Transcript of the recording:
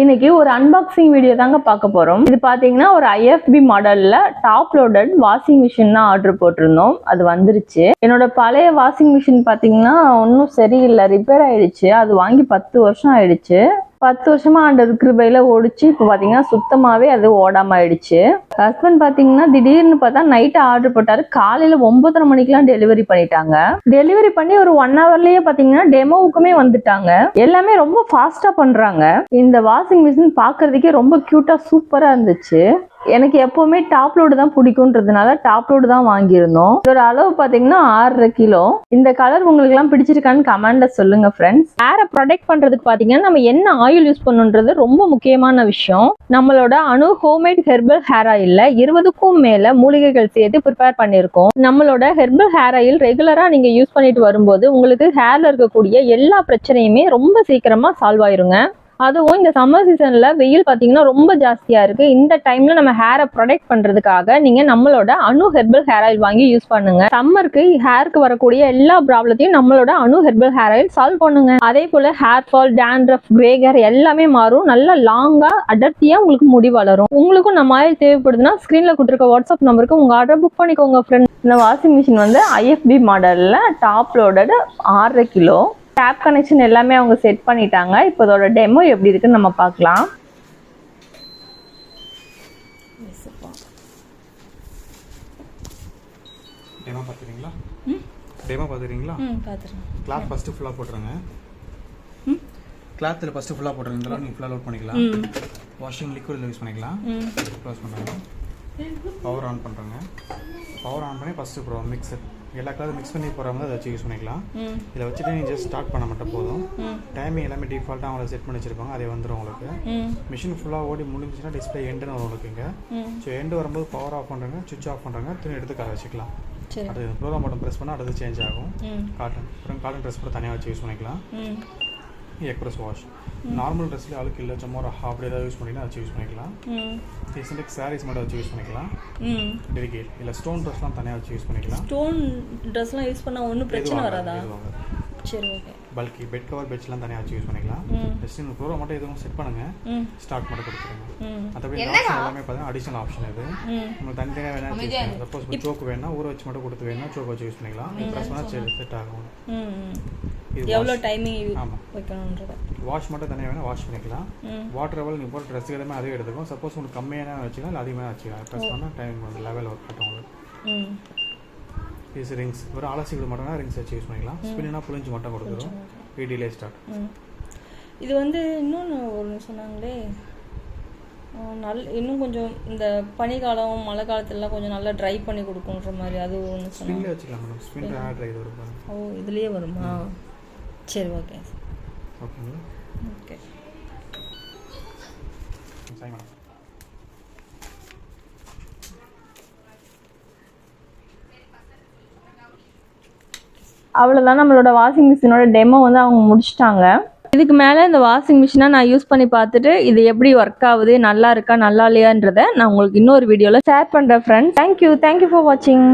இன்னைக்கு ஒரு unboxing video தாங்க பார்க்க போறோம். இது பாத்தீங்கன்னா ஒரு IFB மாடல்ல டாப் லோடட் வாஷிங் மிஷின் தான் ஆர்டர் போட்டிருந்தோம். அது வந்துருச்சு. என்னோட பழைய வாஷிங் மிஷின் பாத்தீங்கன்னா ஒன்றும் சரியில்லை, ரிப்பேர் ஆயிடுச்சு. அது வாங்கி 10 வருஷம் ஆயிடுச்சு. 10 வருஷமா அந்த கிருபையில ஓடிச்சு. இப்போ பாத்தீங்கன்னா சுத்தமாவே அது ஓடாம ஆயிடுச்சு. ஹஸ்பண்ட் பாத்தீங்கன்னா திடீர்னு பார்த்தா நைட் ஆர்டர் போட்டாரு. காலையில 9:30 மணிக்கெல்லாம் டெலிவரி பண்ணிட்டாங்க. டெலிவரி பண்ணி ஒரு 1 ஹவர்லயே பாத்தீங்கன்னா டெமோவுக்குமே வந்துட்டாங்க. எல்லாமே ரொம்ப ஃபாஸ்டா பண்றாங்க. இந்த வாஷிங் மிஷின் பாக்குறதுக்கே ரொம்ப கியூட்டா சூப்பரா இருந்துச்சு. எனக்கு எப்பவுமே டாப் லோடு தான் பிடிக்கும்ன்றதுனால டாப் லோடு தான் வாங்கியிருந்தோம். இதோட அளவு பாத்தீங்கன்னா 6.5 கிலோ. இந்த கலர் உங்களுக்கு எல்லாம் பிடிச்சிருக்கான்னு கமெண்ட்ல சொல்லுங்க ஃப்ரெண்ட்ஸ். ஹேரை ப்ரொடெக்ட் பண்றதுக்கு பாத்தீங்கன்னா நம்ம என்ன ஆயில் யூஸ் பண்ணுன்றது ரொம்ப முக்கியமான விஷயம். நம்மளோட அணு ஹோம்மேட் ஹெர்பல் ஹேர் ஆயில்ல 20க்கும் மேல மூலிகைகள் சேர்த்து ப்ரிப்பேர் பண்ணியிருக்கோம். நம்மளோட ஹெர்பல் ஹேர் ஆயில் ரெகுலரா நீங்க யூஸ் பண்ணிட்டு வரும்போது உங்களுக்கு ஹேர்ல இருக்கக்கூடிய எல்லா பிரச்சனையுமே ரொம்ப சீக்கிரமா சால்வ் ஆயிருங்க. அதுவும் இந்த சம்மர் சீசன்ல வெயில் பாத்தீங்கன்னா ரொம்ப ஜாஸ்தியா இருக்கு. இந்த டைம்ல நம்ம ஹேரை ப்ரொடெக்ட் பண்றதுக்காக நீங்க நம்மளோட அணு ஹெர்பல் ஹேர் ஆயில் வாங்கி யூஸ் பண்ணுங்க. சம்மருக்கு ஹேருக்கு வரக்கூடிய எல்லா ப்ராப்ளத்தையும் நம்மளோட அணு ஹெர்பல் ஹேர் ஆயில் சால்வ் பண்ணுங்க. அதே போல hair fall, dandruff, grey hair எல்லாமே மாறும். நல்லா லாங்கா அடர்த்தியா உங்களுக்கு முடி வளரும். உங்களுக்கும் நம்ம ஆயில் தேவைப்படுதுன்னா ஸ்கிரீன்ல கொடுத்துருக்க வாட்ஸ்அப் நம்பருக்கு உங்க ஆர்டர் புக் பண்ணிக்கோங்க ஃப்ரெண்ட். இந்த வாஷிங் மிஷின் வந்து IFB மாடல்ல top loaded 6.5 kilo. Tape connection எல்லாமே அவங்க செட் பண்ணிட்டாங்க. இப்போ இதோட டெமோ எப்படி இருக்குன்னு நம்ம பார்க்கலாம். டெமோ பார்த்துறீங்களா? கிளாத் ஃபர்ஸ்ட் ஃபுல்லா போட்டுருங்க. கிளாத்தில் ஃபர்ஸ்ட் ஃபுல்லா போட்டுருங்க. நீங்க ஃபுல்லா லோட் பண்ணிக்கலாம். வாஷிங் லிக்விட்ல யூஸ் பண்ணிக்கலாம். க்ளோஸ் பண்ணுங்க. பவர் ஆன் பண்றேங்க. பவர் ஆன் பண்ணி ஃபர்ஸ்ட் ப்ரோ மிக்ஸ் எல்லா கிளாத்தும் மிக்ஸ் பண்ணி போகிறவங்க அதை வச்சு யூஸ் பண்ணிக்கலாம். இதை வச்சுட்டு நீங்கள் ஜஸ்ட் ஸ்டார்ட் பண்ண மட்டும் போதும். டைமிங் எல்லாமே டிஃபால்ட்டாக அவங்கள செட் பண்ணி வச்சிருப்பாங்க. அதே வந்துடும் உங்களுக்கு. மிஷின் ஃபுல்லாக ஓடி முடிஞ்சுன்னா டிஸ்பிளே எண்டுன்னு வரும் உங்களுக்கு. இங்கே ஸோ எண்டு வரும்போது பவர் ஆஃப் பண்ணுறாங்க, சுவிட்ச் ஆஃப் பண்ணுறாங்க, துணி எடுத்து காய வச்சுக்கலாம். அது ப்ரோக்ராம் பட்டன் ப்ரெஸ் பண்ணால் அடுத்து சேஞ்ச் ஆகும். காட்டன் அப்புறம் காட்டன் ட்ரெஸ் கூட தனியாக வச்சு யூஸ் பண்ணிக்கலாம். எக்ஸ்பிரஸ் வாஷ் நார்மல் ட்ரெஸ்ல அழுக்கு இல்லை, சும்மா ஒரு ஹாஃப் டே ஏதாவது யூஸ் பண்ணிங்கன்னா வச்சு யூஸ் பண்ணிக்கலாம். ரீசெண்டாக சாரீஸ் மட்டும் வச்சு யூஸ் பண்ணிக்கலாம். டெலிகேட் இல்லை ஸ்டோன் ட்ரெஸ்லாம் தனியாக வச்சு யூஸ் பண்ணிக்கலாம். ஸ்டோன் ட்ரெஸ்லாம் யூஸ் பண்ணால் ஒன்றும் பிரச்சனை வராதா? சரி, ஓகே. பல்கி பெட் கவர் பெட்ஸ்லாம் தனியாக வச்சு யூஸ் பண்ணிக்கலாம். ஜஸ்ட் இந்த ப்ரோக்ராம் மட்டும் எதுவும் செட் பண்ணுங்க, ஸ்டார்ட் மட்டும் கொடுத்துருங்க. மற்றபடி ஆப்ஷன் எல்லாமே பார்த்தீங்கன்னா அடிஷனல் ஆப்ஷன் இது. உங்களுக்கு தனித்தனியாக வேணா சப்போஸ் சோக்கு வேணா ஊற வச்சு மட்டும் கொடுத்து வேணா சோக்கு வச்சு யூஸ் பண்ணிக்கலாம். ப்ரெஸ் பண்ணால் செட் ஆகும். எவ்வளோ டைமிங் வைக்கணும்ன்றத வாஷ் மட்டும் தனியாக வேணால் வாஷ் பண்ணிக்கலாம். வாட்டர் லெவல் நீங்கள் போட்டு ட்ரெஸ் எல்லாமே அதே எடுத்துக்கும். சப்போஸ் உங்களுக்கு கம்மியான வச்சுக்கலாம் இல்லை அதிகமாக வச்சுக்கலாம். ப்ரெஸ் பண்ணால் டைம் வந்து லெவல் ஒர்க் ஆகும் உங்களுக்கு. இது ரிங்ஸ் ஒரு அலசிக்கிட்டு மட்டும்னா ரிங்ஸ் வச்சு யூஸ் பண்ணிக்கலாம். ஸ்பின்னா புளிஞ்சு மட்டும் கொடுத்துரும். வீடியோலே ஸ்டார்ட். இது வந்து இன்னொன்று ஒன்று சொன்னாங்களே, இன்னும் கொஞ்சம் இந்த பனிக்காலம் மழை காலத்துலலாம் கொஞ்சம் நல்லா ட்ரை பண்ணி கொடுக்குன்ற மாதிரி அது ஒன்று சொன்னாங்க. வச்சுக்கலாம் மேடம். ஸ்பின் ட்ரை வரும். ஓ, இதுலேயே வருமா? சரி, ஓகே. ஓகேங்களா? ஓகே. சரி மேடம். அவ்வளோதான், நம்மளோட வாஷிங் மிஷினோட டெமோ வந்து அவங்க முடிச்சிட்டாங்க. இதுக்கு மேலே இந்த வாஷிங் மிஷினை நான் யூஸ் பண்ணி பார்த்துட்டு இது எப்படி ஒர்க் ஆகுது, நல்லா இருக்கா நல்லா இல்லையான்றதை நான் உங்களுக்கு இன்னொரு வீடியோவில் ஷேர் பண்ணுறேன் ஃப்ரெண்ட்ஸ். தேங்க்யூ ஃபார் வாட்சிங்.